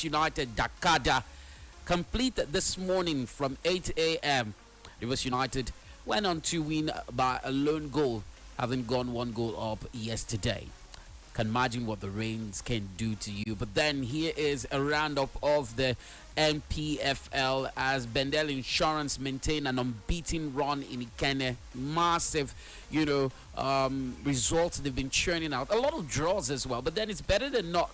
Rivers United Dakada complete this morning from 8 a.m. Rivers United went on to win by a lone goal, having gone 1 goal up yesterday. Can imagine what the rains can do to you. But then here is a roundup of the MPFL as Bendel Insurance maintain an unbeaten run in Ikene. Massive, results they've been churning out. A lot of draws as well. But then it's better than not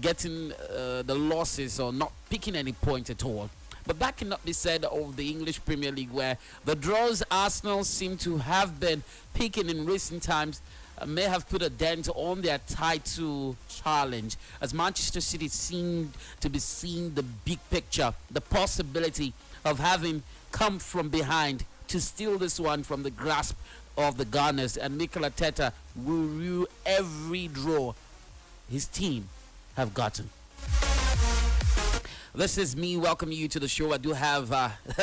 getting the losses or not picking any point at all. But that cannot be said of the English Premier League, where the draws Arsenal seem to have been picking in recent times may have put a dent on their title challenge, as Manchester City seem to be seeing the big picture, the possibility of having come from behind to steal this one from the grasp of the Gunners, and Mikel Arteta will rue every draw his team have gotten. This is me welcoming you to the show. I do have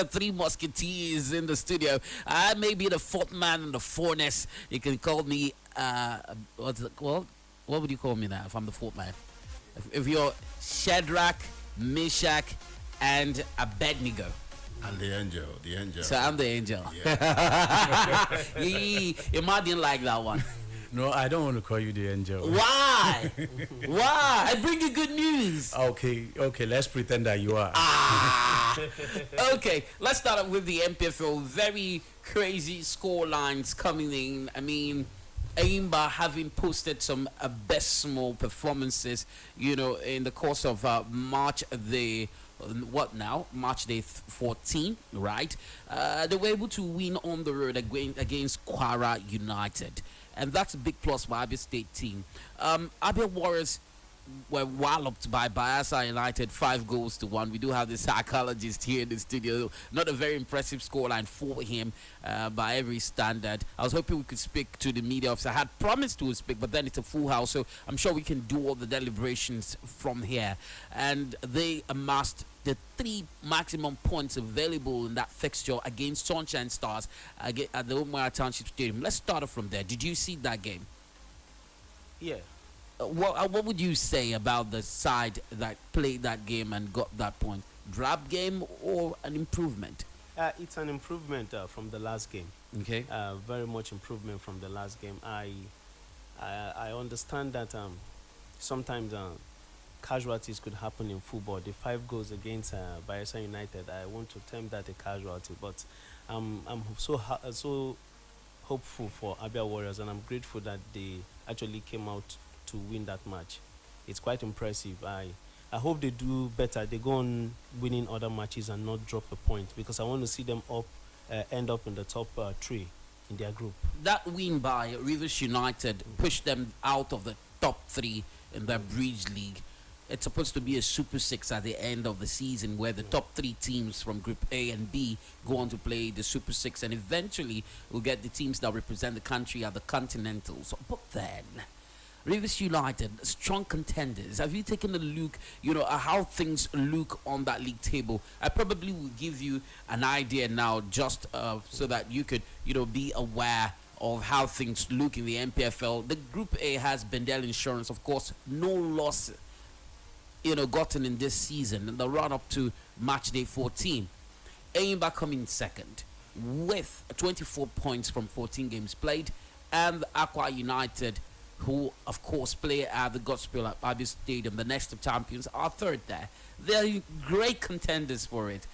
3 musketeers in the studio. I may be the 4th man in the furnace. You can call me, what would you call me now if I'm the 4th man? If you're Shadrach, Meshach, and Abednego. I'm the angel. So I'm the angel. Yeah. You might didn't like that one. No, I don't want to call you the angel. Why? Why? I bring you good news. Okay, let's pretend that you are. Okay, let's start up with the MPFL. Very crazy score lines coming in. I mean, Aimba having posted some abysmal performances, in the course of March day 14, right? They were able to win on the road against Kwara United. And that's a big plus for Abia State team. Abia Warriors were walloped by Bayelsa United 5-1. We do have the psychologist here in the studio. Not a very impressive scoreline for him by every standard. I was hoping we could speak to the media officer. I had promised to speak, but then it's a full house, so I'm sure we can do all the deliberations from here. And they amassed the 3 maximum points available in that fixture against Sunshine Stars at the Umuahia Township Stadium. Let's start off from there. Did you see that game? Yeah. What would you say about the side that played that game and got that point? Drab game or an improvement? It's an improvement from the last game. Okay. Very much improvement from the last game. I understand that sometimes casualties could happen in football. The 5 goals against Bayelsa United, I want to term that a casualty, but I'm so hopeful for Abia Warriors, and I'm grateful that they actually came out to win that match. It's quite impressive. I hope they do better. They go on winning other matches and not drop a point, because I want to see them end up in the top 3 in their group. That win by Rivers United pushed them out of the top 3 in the Bridge League. It's supposed to be a Super 6 at the end of the season, where the top 3 teams from Group A and B go on to play the Super 6, and eventually we'll get the teams that represent the country at the Continentals. But then, Rivers United, strong contenders. Have you taken a look, at how things look on that league table? I probably will give you an idea now, just so that you could, be aware of how things look in the MPFL. The Group A has Bendel Insurance, of course, no loss gotten in this season in the run up to match day 14. Aimba coming second with 24 points from 14 games played, and Aqua United, who of course play at the Gospel at Abia Stadium, the next of champions, are third there. They're great contenders for it.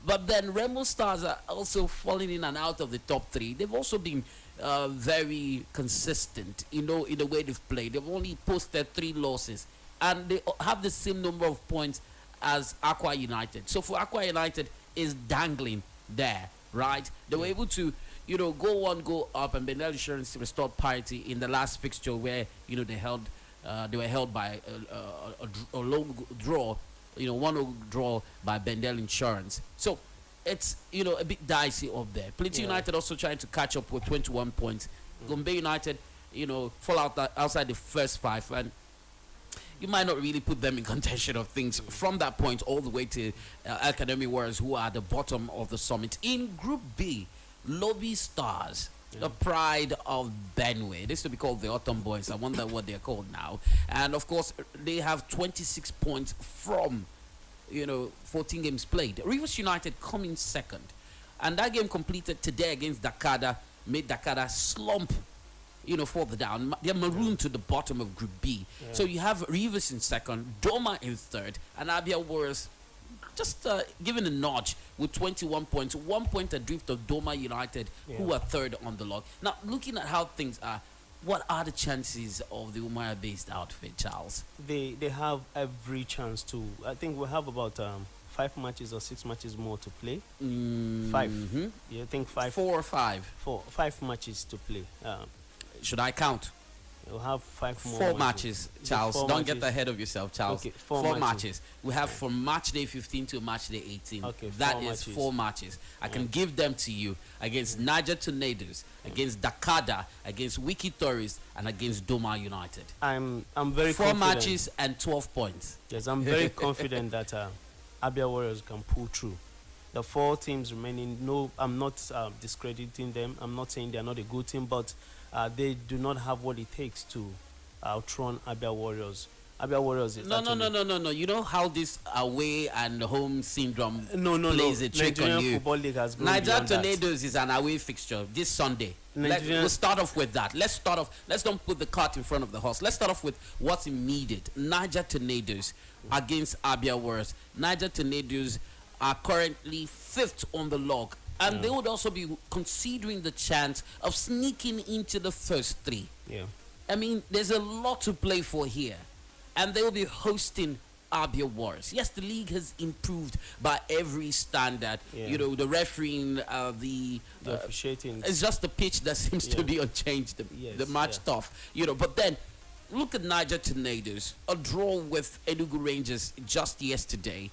But then Remo Stars are also falling in and out of the top 3. They've also been very consistent, in the way they've played. They've only posted 3 losses, and they have the same number of points as Aqua United. So for Aqua United is dangling there, right? They were able to, go up, and Bendel Insurance restored parity in the last fixture, where they were held by a long draw, 1-0 draw by Bendel Insurance. So it's a bit dicey up there. Plateau United also trying to catch up with 21 points. Gombe United, fall out outside the first 5, and you might not really put them in contention of things from that point all the way to Academy Warriors, who are at the bottom of the summit. In Group B, Lobby Stars the pride of Benway. This used to be called the Autumn Boys. I wonder what they're called now. And of course, they have 26 points from 14 games played. Rivers United coming second, and that game completed today against Dakada made Dakada slump further down. They're marooned to the bottom of Group B. Yeah. So you have Rivers in second, Doma in third, and Abia Warriors just given a notch with 21 points, 1 point adrift of Doma United, who are third on the log. Now, looking at how things are, what are the chances of the Umaya-based outfit, Charles? They have every chance to. I think we have about 5 matches or 6 matches more to play. 5. Yeah, I think 5. 4 or 5? 5 matches to play. Should I count? We'll have 5 more. 4 matches, Charles. Four Don't matches. get ahead of yourself, Charles. Okay, 4 matches. We have from match day 15 to match day 18. Okay, that 4 is matches. 4 matches. I can give them to you against Niger Tornadoes, against Dakada, against Wiki Tourists, and against Doma United. I'm very 4 confident. matches and 12 points. Yes, I'm very confident that Abia Warriors can pull through. The 4 teams remaining, no, I'm not discrediting them. I'm not saying they're not a good team, but they do not have what it takes to outrun Abia Warriors. Abia Warriors is No. You know how this away and home syndrome plays a trick Nigerian on you. Football League has grown Niger beyond that. Tornadoes is an away fixture this Sunday. We'll start off with that. Let's don't put the cart in front of the horse. Let's start off with what's immediate. Niger Tornadoes against Abia Warriors. Niger Tornadoes are currently 5th on the log, and they would also be considering the chance of sneaking into the first 3. Yeah. I mean, there's a lot to play for here, and they will be hosting Abia Warriors. Yes, the league has improved by every standard. Yeah. The refereeing, the officiating. it's just the pitch that seems to be unchanged. The match tough, But then, look at Niger Tornadoes, a draw with Enugu Rangers just yesterday.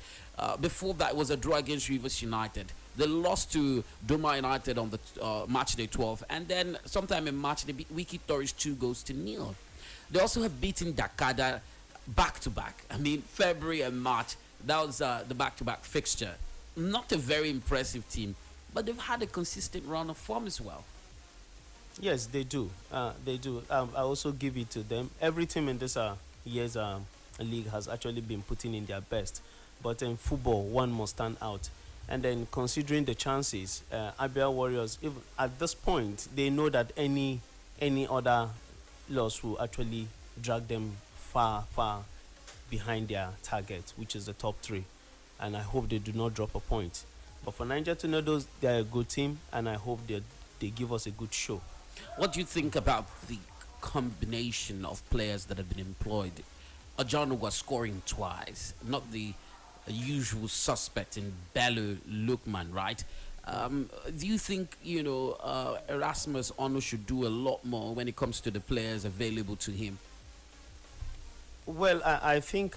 Before that was a draw against Rivers United. They lost to Doma United on the match day 12, and then sometime in March they beat Wiki Tourists 2-0. They also have beaten Dakada back to back. I mean, February and March, that was the back-to-back fixture. Not a very impressive team, but they've had a consistent run of form as well. Yes, they do. They do. I also give it to them. Every team in this year's league has actually been putting in their best. But in football, one must stand out. And then considering the chances, Abia Warriors, even at this point, they know that any other loss will actually drag them far behind their target, which is the top 3. And I hope they do not drop a point. But for Niger Tornadoes, they're a good team, and I hope they give us a good show. What do you think about the combination of players that have been employed? Ajanu was scoring twice, not the usual suspect in Bello Lukman, right? Do you think Erasmus Ono should do a lot more when it comes to the players available to him? Well, I think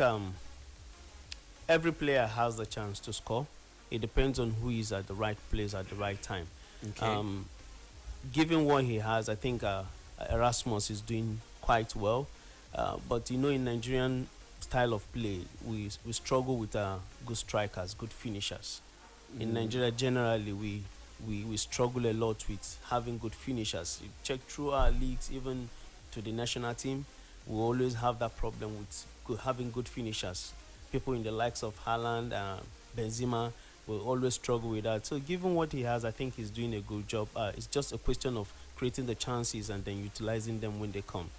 every player has the chance to score. It depends on who is at the right place at the right time. Okay. Given what he has, I think Erasmus is doing quite well. But in Nigerian style of play, we struggle with good strikers, good finishers. In Nigeria, generally, we struggle a lot with having good finishers. You check through our leagues, even to the national team, we always have that problem with having good finishers. People in the likes of Haaland, Benzema, will always struggle with that. So given what he has, I think he's doing a good job. It's just a question of creating the chances and then utilizing them when they come.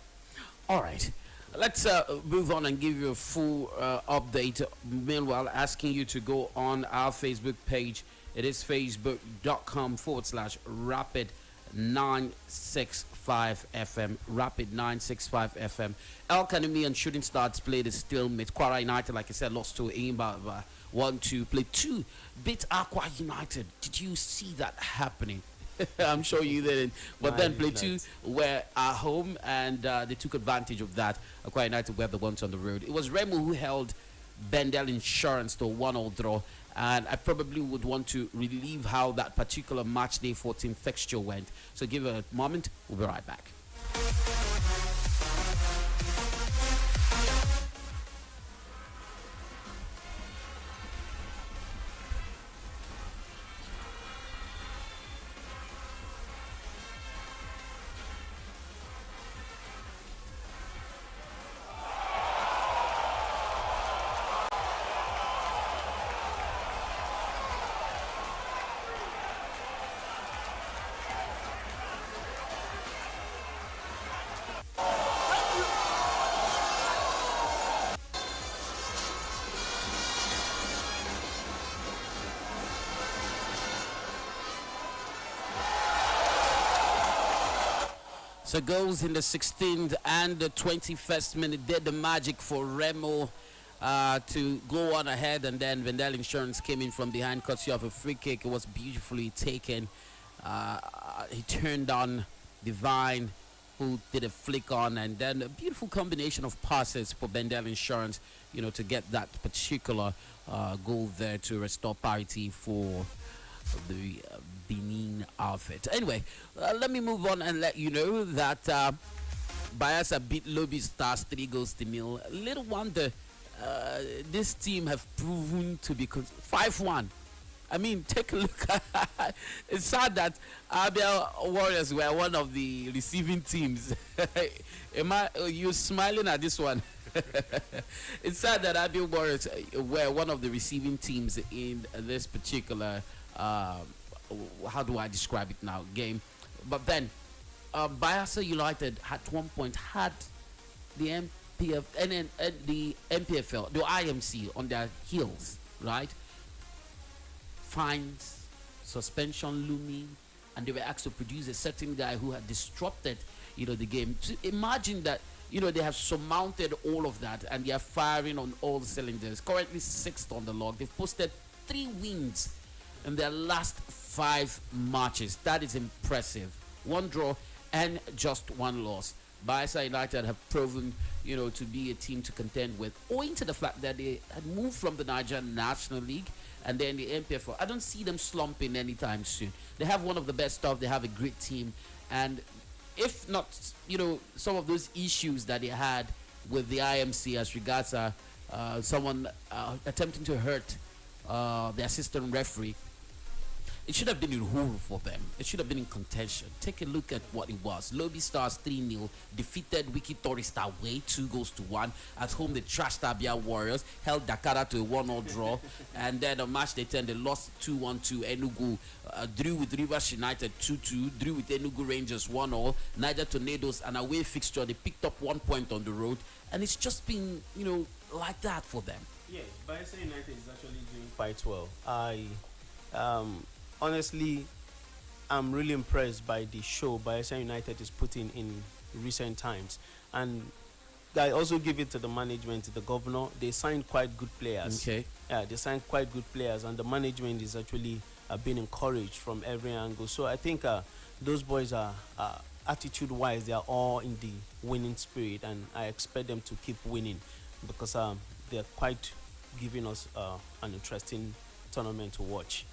All right. Let's move on and give you a full update. Meanwhile, asking you to go on our Facebook page. It is facebook.com/Rapid965FM. Rapid965FM. El Kanemi and Shooting Stars played a stalemate. Kwara United, like I said, lost to Imba 1-2. Played 2. Beat Aqua United. Did you see that happening? I'm sure you didn't. But then Play 2 were at home, and they took advantage of that. Aqua United were the ones on the road. It was Remo who held Bendel Insurance to a 1-1 draw. And I probably would want to relieve how that particular match day 14 fixture went. So give it a moment. We'll be right back. So goals in the 16th and the 21st minute did the magic for Remo to go on ahead, and then Vendel Insurance came in from behind, courtesy of a free kick. It was beautifully taken. He turned on Divine, who did a flick on, and then a beautiful combination of passes for Vendel Insurance, to get that particular goal there to restore parity for the Benin outfit. Anyway, let me move on and let you know that Bayelsa beat Lobby Stars 3-0. Little wonder this team have proven to be 5-1. I mean, take a look. It's sad that Abia Warriors were one of the receiving teams. You smiling at this one? It's sad that Abia Warriors were one of the receiving teams in this particular how do I describe it now, game. But then Bayelsa United at one point had the MPF and then the MPFL, the IMC on their heels, right? Fines, suspension looming, and they were asked to produce a certain guy who had disrupted, the game. So imagine that, they have surmounted all of that and they are firing on all the cylinders. Currently 6th on the log. They've posted 3 wins in their last 5 matches. That is impressive. 1 draw and just 1 loss. Bayelsa United have proven, to be a team to contend with, owing to the fact that they had moved from the Nigerian National League and then the MPFL. I don't see them slumping anytime soon. They have one of the best stuff. They have a great team, and if not, some of those issues that they had with the IMC as regards someone attempting to hurt the assistant referee, it should have been in hole for them. It should have been in contention. Take a look at what it was. Lobby Stars 3-0 defeated Wiki Tourist away 2-1. At home, they trashed Abia Warriors, held Dakara to a 1-0 draw, and then on match day 10, they lost 2-1 to Enugu. Drew with Rivers United 2-2. Drew with Enugu Rangers 1-0. Niger Tornadoes, an away fixture. They picked up 1 point on the road, and it's just been, like that for them. Yeah, Bayelsa United is actually doing quite well. Honestly, I'm really impressed by the show Bayelsa United is putting in recent times, and I also give it to the management, the governor. They signed quite good players. Okay. Yeah, they signed quite good players, and the management is actually being encouraged from every angle. So I think those boys are attitude-wise, they are all in the winning spirit, and I expect them to keep winning because they're quite giving us an interesting tournament to watch.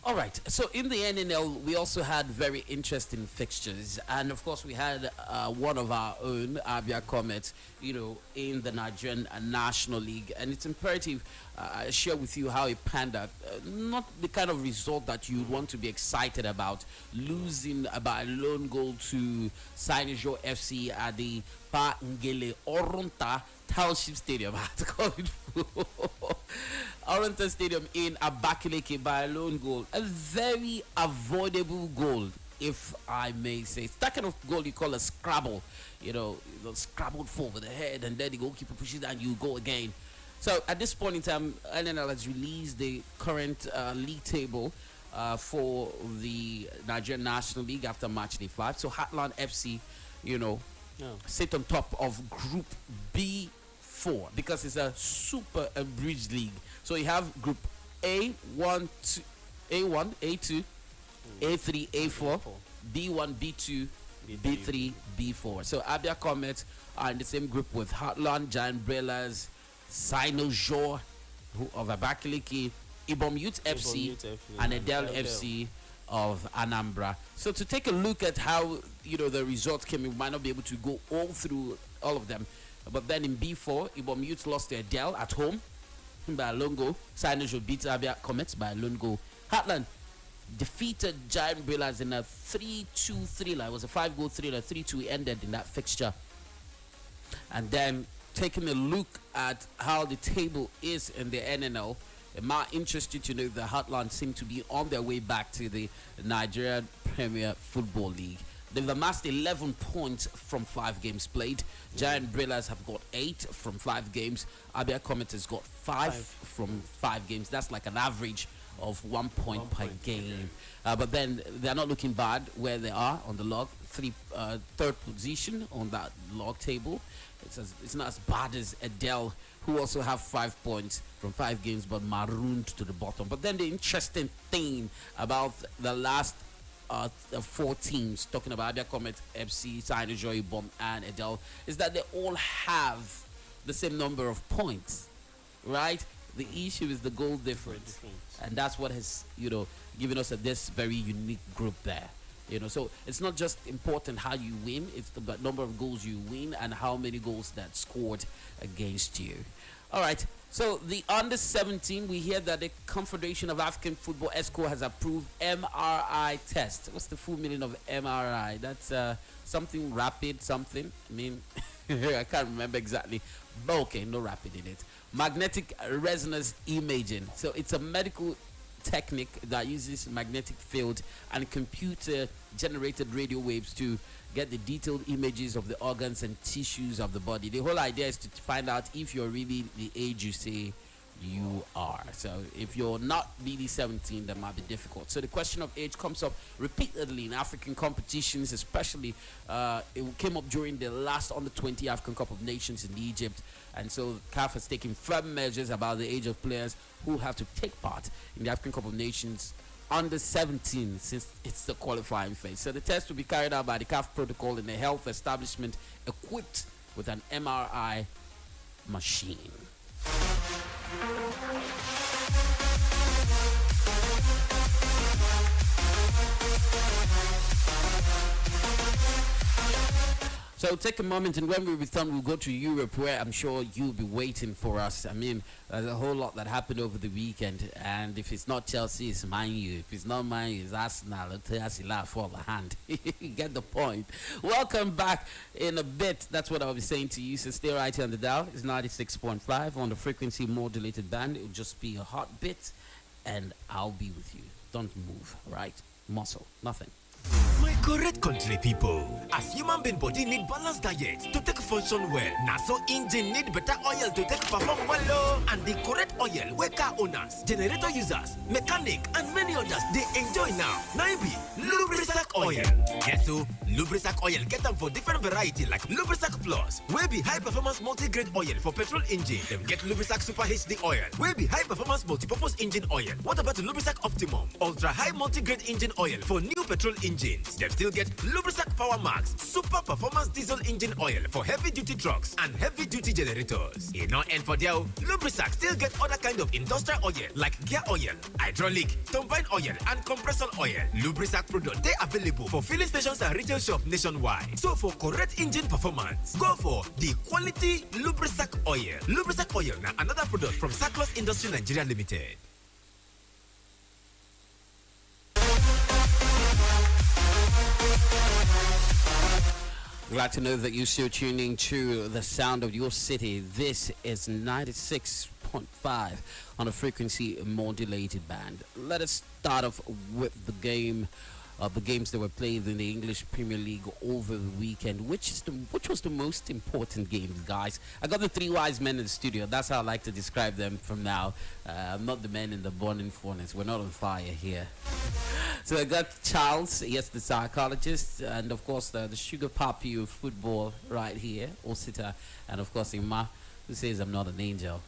All right. So in the NNL, we also had very interesting fixtures, and of course, we had one of our own, Abia Comets, in the Nigerian National League, and it's imperative I share with you how it panned out. Not the kind of result that you would want to be excited about, losing by a lone goal to Sainejo FC at the Pa Ngele Orunta Township Stadium. I had to call it Orunta Stadium in Abakaliki by a lone goal. A very avoidable goal, if I may say. It's that kind of goal you call a scrabble. Scrabbled forward the head, and then the goalkeeper pushes it and you go again. So at this point in time, NNL has released the current league table for the Nigerian National League after match day 5. So Heartland FC, sit on top of Group B4 because it's a super abridged league. So you have Group A1, A1, A2, A3, A4, B1, B2, B3, B4. So Abia Comets are in the same group with Heartland, Giant Brellas, Sainejo of Abakaliki, Ibom Youth FC, and Edel FC of Anambra. So to take a look at how the results came, we might not be able to go all through all of them. But then in B4, Ibom Youth lost to Edel at home by a lone goal. Sainejo beat Abia Comets by a lone goal. Heartland defeated Giant Brellas in a 3-2 thriller. It was a 5-goal thriller. 3-2 ended in that fixture. And then taking a look at how the table is in the NNL, it might interest you to know that Heartland seem to be on their way back to the Nigerian Premier Football League. They've amassed 11 points from 5 games played. Giant Brellas have got 8 from 5 games. Abia Comets has got 5 from 5 games. That's like an average of 1 point per game. But then they're not looking bad where they are on the log. third position on that log table. It's not as bad as Adele, who also have 5 points from 5 games, but marooned to the bottom. But then the interesting thing about the last 4 teams, talking about Abia Comet, FC, Sinusoy, Bomb, and Adele, is that they all have the same number of points, right? The issue is the goal difference, and that's what has given us this very unique group there. So it's not just important how you win; it's the number of goals you win and how many goals that scored against you. All right. So the under 17, we hear that the Confederation of African Football (ESCO) has approved MRI test. What's the full meaning of MRI? That's something rapid, something. I mean, I can't remember exactly. But okay, no rapid in it. Magnetic resonance imaging. So it's a medical technique that uses magnetic field and computer generated radio waves to get the detailed images of the organs and tissues of the body. The whole idea is to find out if you're really the age you say you are. So if you're not really 17, that might be difficult. So the question of age comes up repeatedly in African competitions, especially it came up during the last under 20 African Cup of Nations in Egypt. And so CAF has taken firm measures about the age of players who have to take part in the African Cup of Nations under 17, since it's the qualifying phase. So the test will be carried out by the CAF protocol in a health establishment equipped with an MRI machine. So take a moment, and when we return, we'll go to Europe, where I'm sure you'll be waiting for us. I mean, there's a whole lot that happened over the weekend, and if it's not Chelsea, it's Man U. If it's not Man U, it's Arsenal. It'll for the hand. You get the point. Welcome back in a bit. That's what I'll be saying to you. So stay right here on the dial. It's 96.5 on the frequency modulated band. It'll just be a hot bit, and I'll be with you. Don't move, right? Muscle, nothing. My correct country people, as human being body need balanced diet to take function well. Na so engine need better oil to take perform well. And the correct oil where car owners, generator users, mechanic and many others they enjoy now. Now be Lubrisac oil. Yes, so Lubrisac oil get them for different variety like Lubrisac Plus, where be high performance multi-grade oil for petrol engine. Them get Lubrisac Super HD oil, where be high performance multi-purpose engine oil. What about Lubrisac Optimum, ultra high multi-grade engine oil for new petrol engines? They still get Lubrisac Power Max, super performance diesel engine oil for heavy duty trucks and heavy duty generators. In no end for there, Lubrisac still get other kind of industrial oil like gear oil, hydraulic, turbine oil and compressor oil. Lubrisac product they available for filling stations and retail shop nationwide. So for correct engine performance, go for the quality Lubrisac oil. Lubrisac oil now another product from Saclos Industry Nigeria Limited. Glad to know that you're still tuning to the sound of your city. This is 96.5 on a frequency modulated band. Let us start off with the games that were played in the English Premier League over the weekend. Which was the most important games, guys? I got the three wise men in the studio. That's how I like to describe them from now. Not the men in the burning furnace. We're not on fire here. So I got Charles, yes, the psychologist, and of course the sugar puppy of football right here, Osita, and of course Ima, who says I'm not an angel.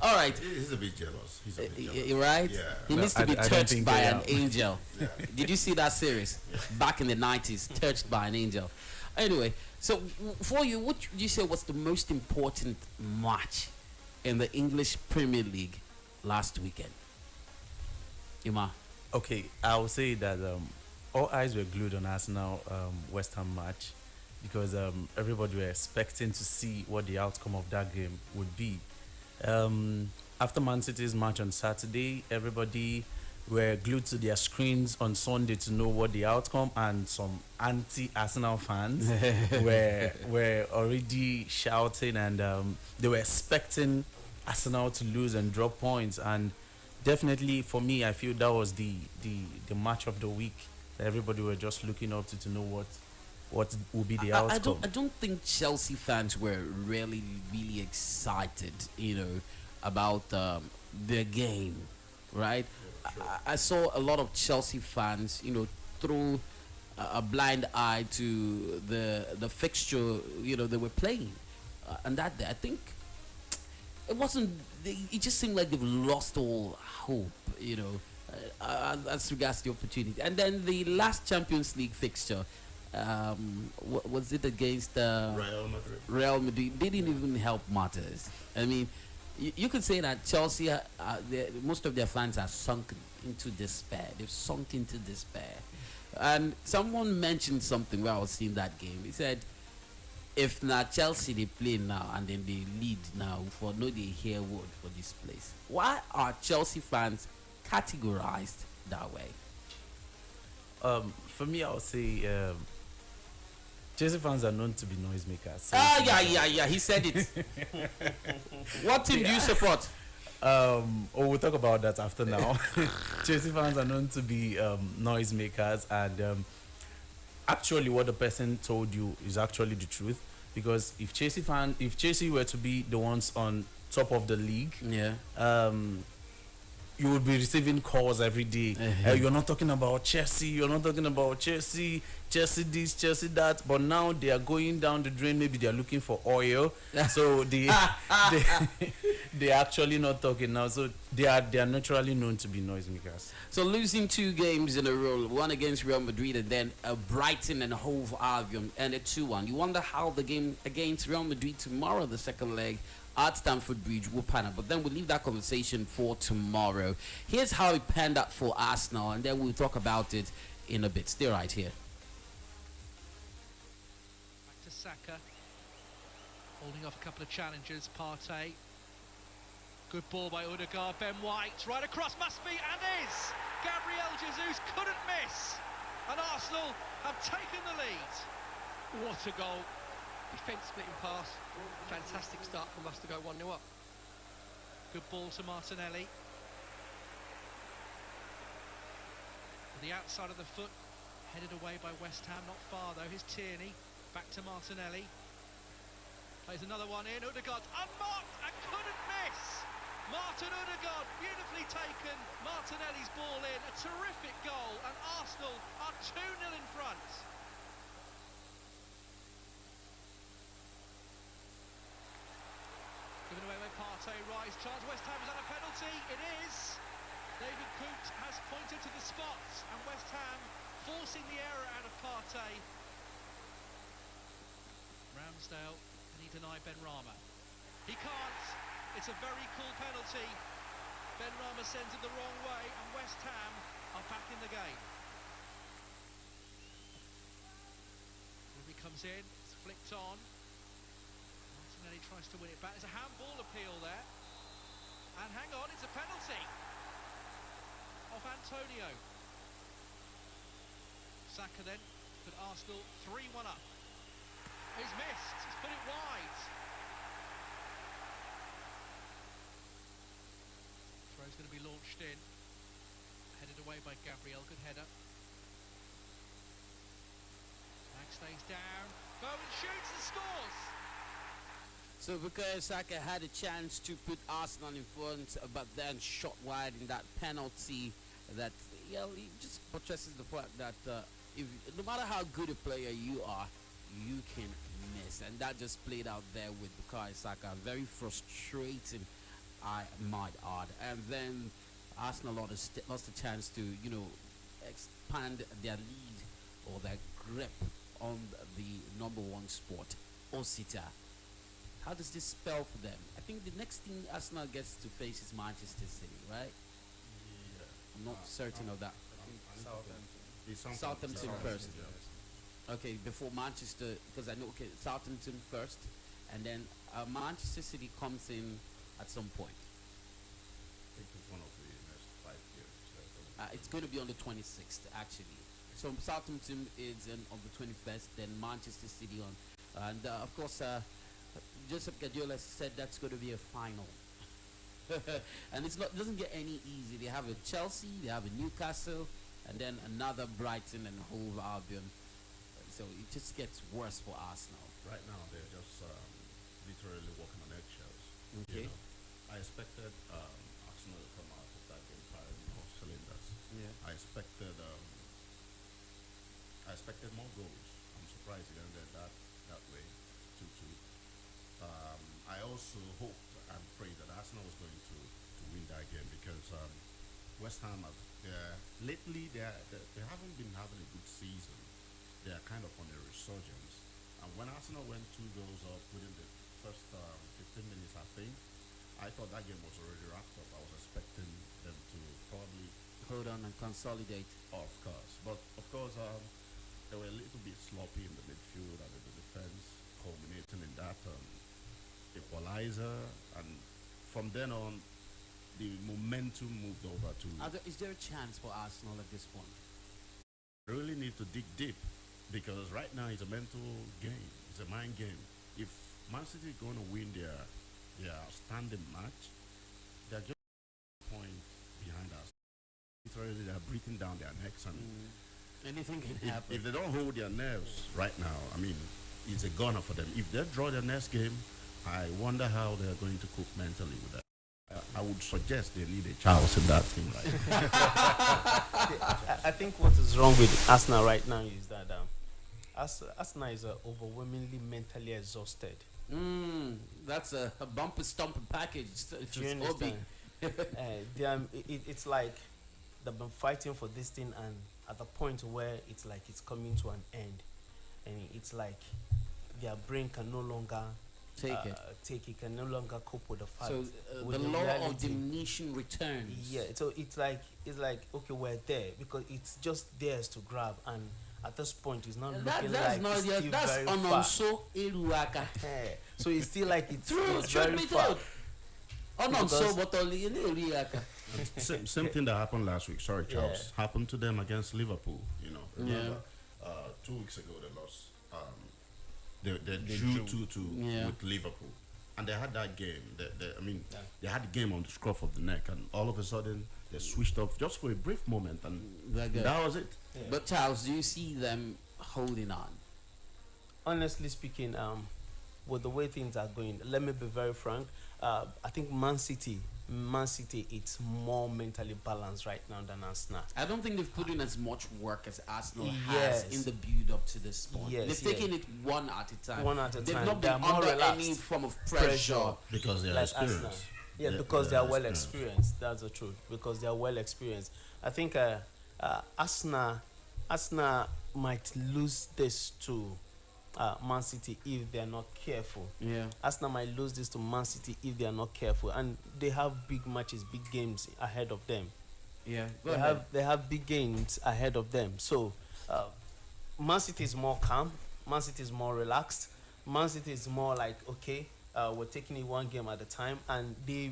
All right. He's a bit jealous. He's a bit jealous. Right? Yeah. He needs to be touched by an angel. Yeah. Did you see that series? Back in the 90s, touched by an angel. Anyway, so for you, what would you say was the most important match in the English Premier League last weekend? Ima. Okay, I would say that all eyes were glued on Arsenal West Ham match because everybody were expecting to see what the outcome of that game would be. After Man City's match on Saturday, everybody were glued to their screens on Sunday to know what the outcome, and some anti-Arsenal fans were already shouting, and they were expecting Arsenal to lose and drop points. And definitely for me, I feel that was the match of the week that everybody were just looking up to know what will be the outcome. I don't think Chelsea fans were really excited, about the game, right? Yeah, sure. I saw a lot of Chelsea fans, throw a blind eye to the fixture, they were playing, and that day, I think it wasn't. It just seemed like they've lost all hope, as regards the opportunity. And then the last Champions League fixture, was it against Real Madrid. Real Madrid? Didn't even help matters. I mean, you could say that Chelsea, most of their fans are sunk into despair. They've sunk into despair. And someone mentioned something while I was seeing that game. He said, if not Chelsea they play now and then they lead now, for no they hear word for this place. Why are Chelsea fans categorized that way? For me, I would say Chelsea fans are known to be noisemakers. So Yeah. He said it. What team do you support? We'll talk about that after now. Chelsea fans are known to be noisemakers, and actually, what the person told you is actually the truth. Because if Chelsea were to be the ones on top of the league, you would be receiving calls every day. You're not talking about Chelsea. You're not talking about Chelsea. Chelsea this, Chelsea that. But now they are going down the drain. Maybe they are looking for oil. So they are actually not talking now. So they are naturally known to be noisemakers. So losing 2 games in a row, one against Real Madrid and then Brighton and Hove Albion, and a 2-1. You wonder how the game against Real Madrid tomorrow, the second leg, at Stamford Bridge will pan out. But then we'll leave that conversation for tomorrow. Here's how it panned out for Arsenal, and then we'll talk about it in a bit. Stay right here. Back to Saka. Holding off a couple of challengers. Partey. Good ball by Odegaard. Ben White. Right across, must be, and is. Gabriel Jesus couldn't miss. And Arsenal have taken the lead. What a goal. Defence splitting pass. Fantastic start from us to go 1-0 up. Good ball to Martinelli. The outside of the foot, headed away by West Ham, not far though. Here's Tierney, back to Martinelli. Plays another one in, Odegaard unmarked and couldn't miss! Martin Odegaard, beautifully taken, Martinelli's ball in, a terrific goal, and Arsenal are 2-0 in front. Given away by Partey, Rise, chance, West Ham is on a penalty, it is! David Coote has pointed to the spot, and West Ham forcing the error out of Partey. Ramsdale, and he denied Benrahma. He can't, it's a very cool penalty. Benrahma sends it the wrong way, and West Ham are back in the game. Ruby comes in, it's flicked on. Martinelli tries to win it back. There's a handball appeal there. And hang on, it's a penalty of Antonio. Saka then, but Arsenal 3-1 up. He's missed, he's put it wide. Throw's going to be launched in. Headed away by Gabriel, good header. Mag stays down, Bowen shoots and scores! So Bukayo Saka had a chance to put Arsenal in front, but then shot wide in that penalty that, he just buttresses the fact that no matter how good a player you are, you can miss. And that just played out there with Bukayo Saka. Very frustrating, I might add. And then Arsenal lost a chance to, expand their lead or their grip on the number 1 spot, Osita. How does this spell for them? I think the next thing Arsenal gets to face is Manchester City, right? Yeah. I'm not certain of that. Southampton first. Okay, before Manchester, because I know, Southampton first, and then Manchester City comes in at some point. I think it's one of the next 5 years. It's going to be on the 26th, actually. So Southampton is on the 21st, then Manchester City on. And, of course, Joseph Guardiola said that's going to be a final. And it doesn't get any easy. They have a Chelsea, they have a Newcastle, and then another Brighton and Hove Albion. So it just gets worse for Arsenal. Right now, they're just literally walking on eggshells. Okay. I expected Arsenal to come out of that game firing all cylinders. Yeah. I expected I expected more goals. I'm surprised it ended that way, 2-2. I also hoped and prayed that Arsenal was going to win that game because West Ham have lately they haven't been having a good season. They are kind of on a resurgence. And when Arsenal went 2 goals up within the first 15 minutes, I think, I thought that game was already wrapped up. I was expecting them to probably Hold on and consolidate. of course. But of course, they were a little bit sloppy in the midfield and in the defense, culminating in that equalizer. And from then on, the momentum moved over to. Is there a chance for Arsenal at this point? Really need to dig deep because right now it's a mental game. It's a mind game. If Man City is going to win their standing match, they're just a point behind us. Literally, they're breathing down their necks, and Anything can if, happen. if they don't hold their nerves right now, I mean, it's a goner for them. If they draw their next game, I wonder how they're going to cope mentally with that. I would suggest they need a Charles in that team right now. I think what is wrong with Arsenal right now is that Arsenal is overwhelmingly mentally exhausted. That's a bumper stomper package. If Do you it's Obi. understand? It's like they've been fighting for this thing, and at the point where it's like it's coming to an end, and it's like their brain can no longer take it, can no longer cope with the fact. So with the the law of reality. diminishing returns. Yeah, so it's like okay, we're there because it's just theirs to grab, and at this point it's not looking That's like not it's still that's very far. Ononso Eruaka. So it's still like it's True, very me far. too. Ononso Because- Botoli Eruaka. Same thing that happened last week. Sorry, Charles. Happened to them against Liverpool. Remember, 2 weeks ago they lost. They drew 2-2 with Liverpool, and they had that game. They had the game on the scruff of the neck, and all of a sudden they switched off just for a brief moment, and that was it. Yeah. But Charles, do you see them holding on? Honestly speaking, with the way things are going, let me be very frank. I think Man City, it's more mentally balanced right now than Arsenal. I don't think they've put in as much work as Arsenal Yes. has in the build up to this point. Yes, They've taken it one at a time. One at a They've time. not They been are more under relaxed. any form of pressure. Because they are Like experienced. Arsenal. Yeah, because they are well experienced. That's the truth. Because they are well experienced. I think Arsenal might lose this to Man City if they are not careful. Yeah. Arsenal might lose this to Man City if they are not careful, and they have big matches, big games ahead of them. Yeah. They have big games ahead of them. So Man City is more calm. Man City is more relaxed. Man City is more like, okay, we're taking it one game at a time, and they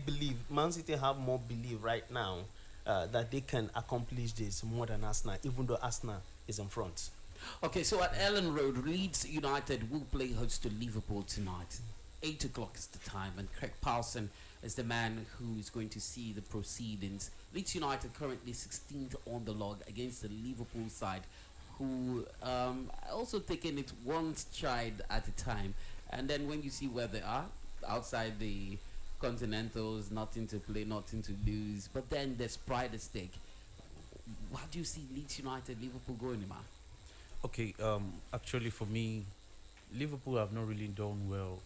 believe. Man City have more belief right now that they can accomplish this more than Arsenal, even though Arsenal is in front. Okay, so at Ellen Road, Leeds United will play host to Liverpool tonight. 8 o'clock is the time, and Craig Paulson is the man who is going to see the proceedings. Leeds United currently 16th on the log against the Liverpool side, who also taking it one stride at a time. And then when you see where they are, outside the Continentals, nothing to play, nothing to lose, but then there's pride at stake. How do you see Leeds United, Liverpool going, man? Okay, actually for me, Liverpool have not really done well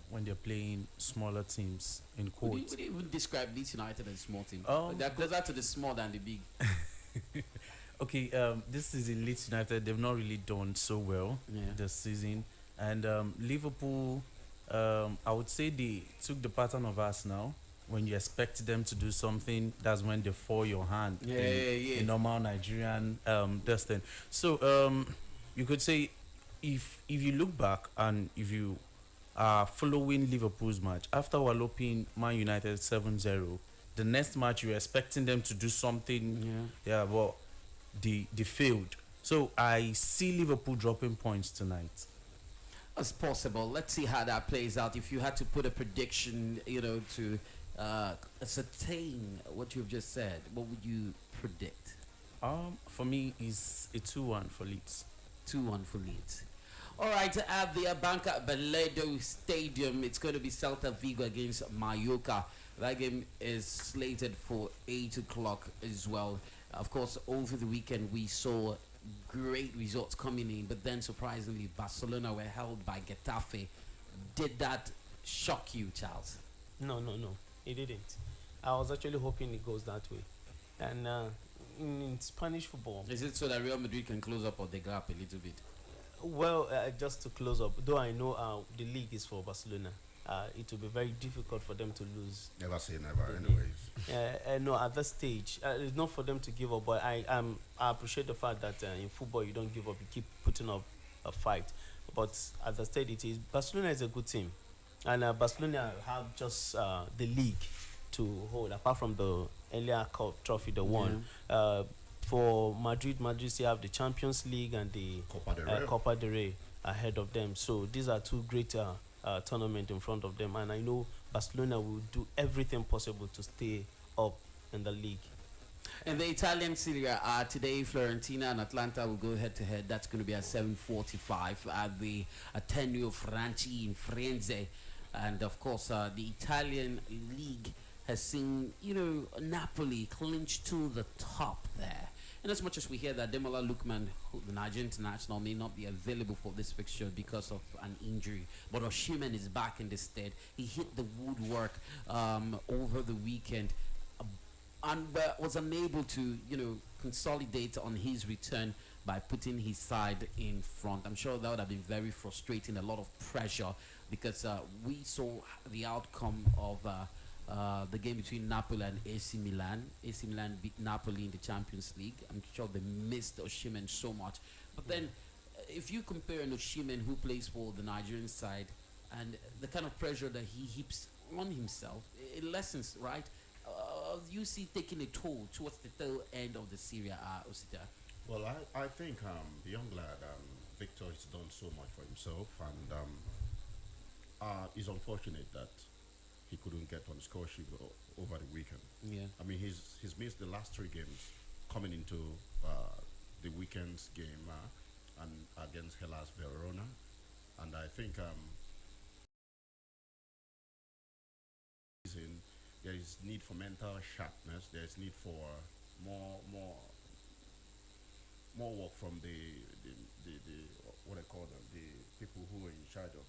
when they're playing smaller teams, in quotes. Would you even describe Leeds United as a small team? Um, They're closer to the small than the big. Okay, this season Leeds United, they've not really done so well this season. And Liverpool, I would say they took the pattern of Arsenal. When you expect them to do something, that's when they fall your hand in normal Nigerian destiny. So you could say if you look back and if you are following Liverpool's match, after walloping Man United 7-0, the next match you're expecting them to do something, but they failed. So I see Liverpool dropping points tonight. As possible. Let's see how that plays out. If you had to put a prediction, to ascertain what you've just said, what would you predict? For me, is a 2-1 for Leeds. 2-1 for Leeds. All right, at the Banca Beledo Stadium, it's going to be Celta Vigo against Mallorca. That game is slated for 8 o'clock as well. Of course, over the weekend, we saw great results coming in, but then surprisingly, Barcelona were held by Getafe. Did that shock you, Charles? No, it didn't. I was actually hoping it goes that way. And in Spanish football, Is it so that Real Madrid can close up or the gap a little bit? well, just to close up, though I know the league is for Barcelona, it will be very difficult for them to lose. Never say never, anyways. No, at that stage, it's not for them to give up. But I appreciate the fact that in football you don't give up; you keep putting up a fight. But at the stage, it is Barcelona is a good team, and Barcelona have just the league to hold. Apart from the earlier cup trophy they won, for Madrid still have the Champions League and the Copa del Rey ahead of them. So these are two great tournament in front of them, and I know Barcelona will do everything possible to stay up in the league. And the Italian Serie A today, Fiorentina and Atlanta will go head to head. That's going to be at 7:45 at the Ateneo Franchi in Firenze. And of course, the Italian league has seen, Napoli clinch to the top there. And as much as we hear that Demola Lookman, the Nigerian international, may not be available for this fixture because of an injury, but Osimhen is back in the stead. He hit the woodwork over the weekend and was unable to, consolidate on his return by putting his side in front. I'm sure that would have been very frustrating, a lot of pressure, because we saw the outcome of the game between Napoli and AC Milan. AC Milan beat Napoli in the Champions League. I'm sure they missed Osimhen so much. But then, if you compare an Osimhen who plays for the Nigerian side and the kind of pressure that he heaps on himself, it lessens, right? You see taking a toll towards the tail end of the Serie A, Osita. Well, I think the young lad, Victor, has done so much for himself, and it's unfortunate that he couldn't get on the score sheet over the weekend. Yeah. I mean, he's missed the last 3 games coming into the weekend's game and against Hellas Verona, and I think there is need for mental sharpness. There is need for more work from the what I call them, the people who are in charge of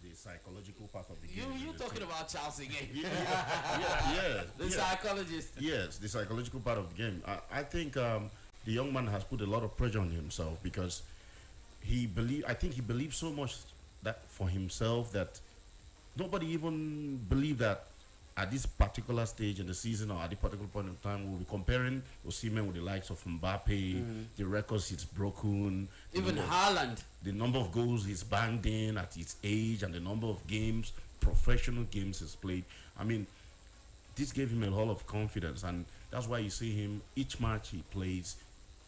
the psychological part of the game. You're talking about Charles again. The yeah. psychologist. Yes, the psychological part of the game. I think the young man has put a lot of pressure on himself because I think he believes so much that for himself that nobody even believed that at this particular stage in the season or at this particular point in time we'll be comparing Osimhen with the likes of Mbappe, the records he's broken, even Haaland, the number of goals he's banged in at his age, and the number of games, professional games he's played. I mean, this gave him a lot of confidence, and that's why you see him each match he plays,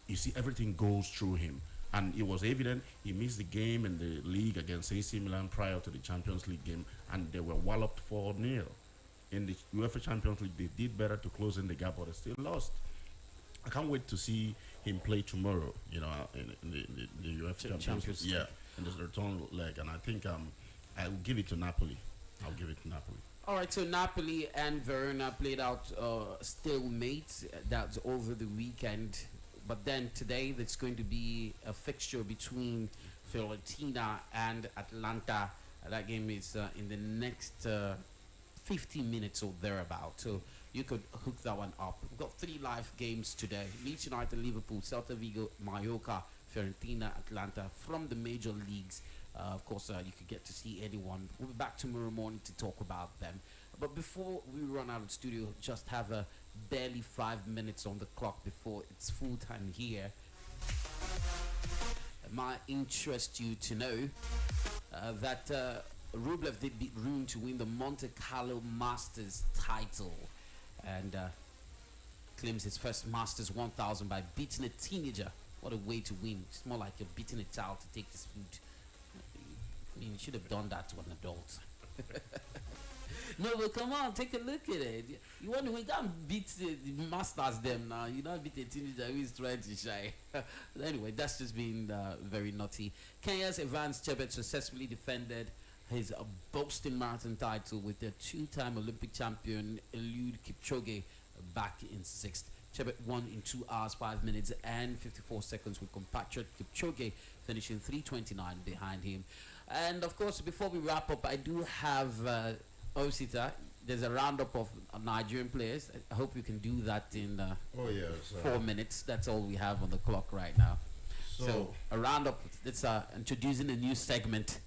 you see everything goes through him. And it was evident he missed the game in the league against AC Milan prior to the Champions League game, and they were walloped 4-0. In the UEFA Champions League, they did better to close in the gap, but they still lost. I can't wait to see him play tomorrow, in the UEFA Champions League. Yeah, in the return leg. And I think I will give it to Napoli. All right, so Napoli and Verona played out stalemate. That's over the weekend. But then today, there's going to be a fixture between Fiorentina and Atlanta. That game is in the next 15 minutes or thereabout. So you could hook that one up. We've got 3 live games today. Leeds United, Liverpool, Celta Vigo, Mallorca, Fiorentina, Atlanta from the major leagues. Of course, you could get to see anyone. We'll be back tomorrow morning to talk about them. But before we run out of the studio, just have barely 5 minutes on the clock before it's full time here. It might interest you to know that Rublev did beat Rune to win the Monte Carlo Masters title, and claims his first Masters 1000 by beating a teenager. What a way to win. It's more like you're beating a child to take his food. I mean, you should have done that to an adult. No, but come on, take a look at it. You want to win, can't beat the Masters them now. You don't beat a teenager who is trying to shy. Anyway, that's just being very naughty. Kenya's Evans Chebet successfully defended his Boston Marathon title with the 2-time Olympic champion Eliud Kipchoge back in 6th. Chebet won in 2 hours, 5 minutes, and 54 seconds, with compatriot Kipchoge finishing 3:29 behind him. And of course, before we wrap up, I do have Osita. There's a roundup of Nigerian players. I hope you can do that in Oh yes. 4 minutes. That's all we have on the clock right now. So So a roundup. It's introducing a new segment.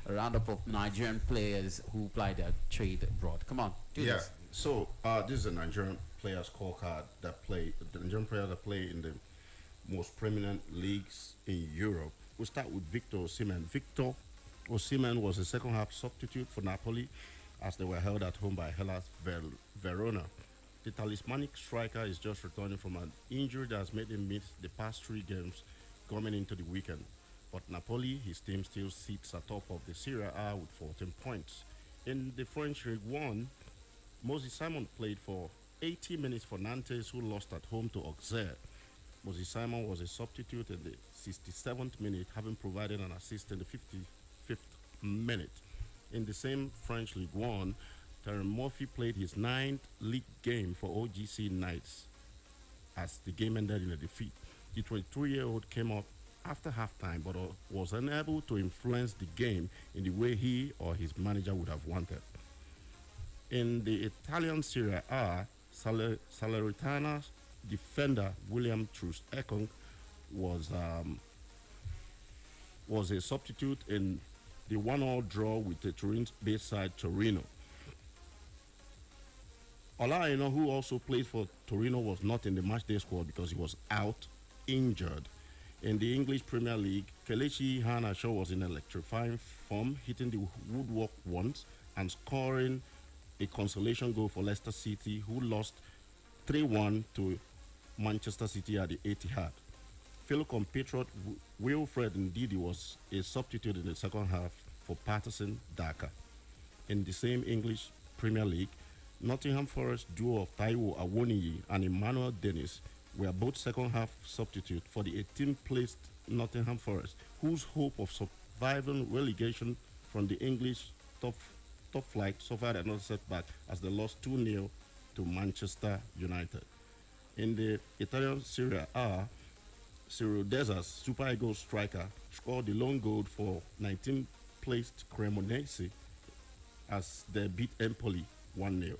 A roundup of Nigerian players who ply their trade abroad. Come on, do yeah. this. So this is a Nigerian players scorecard that play the Nigerian players that play in the most prominent leagues in Europe. We'll start with Victor Osimhen. Victor Osimhen was a second half substitute for Napoli as they were held at home by Hellas Verona. The talismanic striker is just returning from an injury that has made him miss the past 3 games coming into the weekend. But Napoli, his team still sits atop of the Serie A with 14 points. In the French League 1, Moses Simon played for 80 minutes for Nantes, who lost at home to Auxerre. Moses Simon was a substitute in the 67th minute, having provided an assist in the 55th minute. In the same French League 1, Terry Murphy played his 9th league game for OGC Knights as the game ended in a defeat. The 23-year-old came up after halftime but was unable to influence the game in the way he or his manager would have wanted. In the Italian Serie A, Salernitana defender William Troost-Ekong was a substitute in the 1-1 draw with the Turin-based side Torino. Olaino, who also played for Torino, was not in the matchday squad because he was out injured. In the English Premier League, Kelechi Iheanacho was in electrifying form, hitting the woodwork once and scoring a consolation goal for Leicester City, who lost 3-1 to Manchester City at the Etihad. Fellow compatriot Wilfred Ndidi was a substitute in the second half for Patterson Dhaka. In the same English Premier League, Nottingham Forest duo of Taiwo Awoniyi and Emmanuel Dennis were both second half substitute for the 18th placed Nottingham Forest, whose hope of surviving relegation from the English top flight suffered another setback as they lost 2-0 to Manchester United. In the Italian Serie A, Ciro Deza's Super Eagles striker scored the lone goal for 19th placed Cremonese as they beat Empoli 1-0.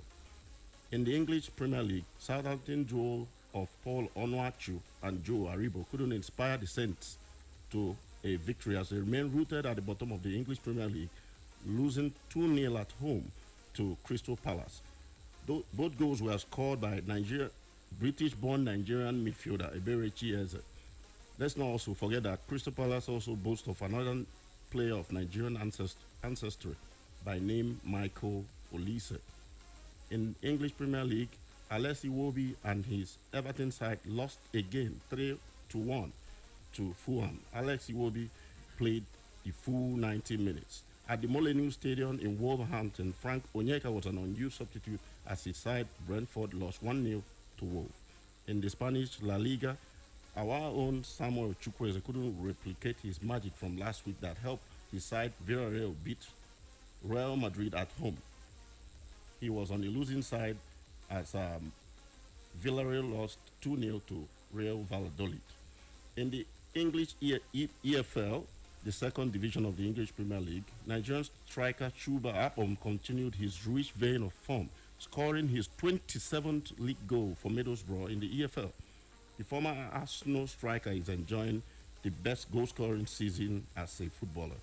In the English Premier League, Southampton duo of Paul Onuachu and Joe Aribo couldn't inspire the Saints to a victory as they remain rooted at the bottom of the English Premier League, losing 2-0 at home to Crystal Palace. Both goals were scored by British-born Nigerian midfielder Eberechi Eze. Let's not also forget that Crystal Palace also boasts of another player of Nigerian ancestry by name Michael Olise. In English Premier League, Alessi Iwobi and his Everton side lost again 3-1 to Fulham. Alessi Iwobi played the full 90 minutes. At the Molineux Stadium in Wolverhampton, Frank Onyeka was an unused substitute as his side Brentford lost 1-0 to Wolves. In the Spanish La Liga, our own Samuel Chukwueze couldn't replicate his magic from last week that helped his side Villarreal beat Real Madrid at home. He was on the losing side as Villarreal lost 2-0 to Real Valladolid. In the English EFL, the second division of the English Premier League, Nigerian striker Chuba Akpom continued his rich vein of form, scoring his 27th league goal for Middlesbrough in the EFL. The former Arsenal striker is enjoying the best goal-scoring season as a footballer.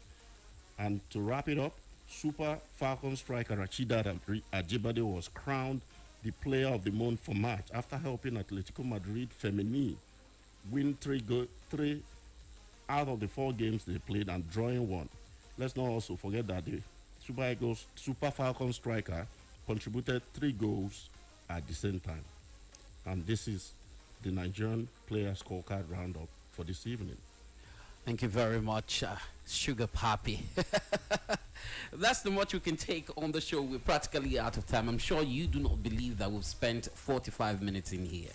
And to wrap it up, Super Falcons striker Rachida Ajibade was crowned the player of the month for March after helping Atletico Madrid Femení win 3 out of the 4 games they played and drawing 1. Let's not also forget that the Super Falcons striker contributed 3 goals at the same time. And this is the Nigerian player scorecard roundup for this evening. Thank you very much, Sugar Papi. That's the much we can take on the show. We're practically out of time. I'm sure you do not believe that we've spent 45 minutes in here.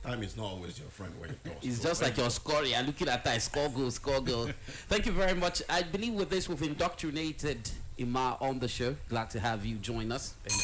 Time is not always your friend when you talk. It's just like your score. You're looking at that score goal. Thank you very much. I believe with this we've indoctrinated Ima on the show. Glad to have you join us. Thank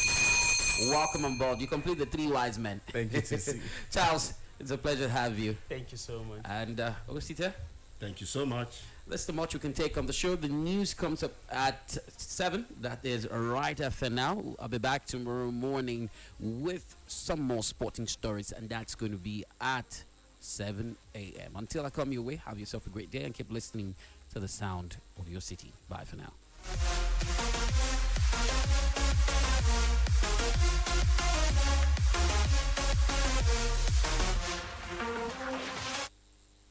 you. Welcome on board. You complete the three wise men. Thank you, TC. Charles, it's a pleasure to have you. Thank you so much. And Augustita, Thank you so much. that's the much we can take on the show. The news comes up at 7. That is right after now. I'll be back tomorrow morning with some more sporting stories, and that's going to be at 7 a.m. Until I come your way, have yourself a great day and keep listening to the sound of your city. Bye for now.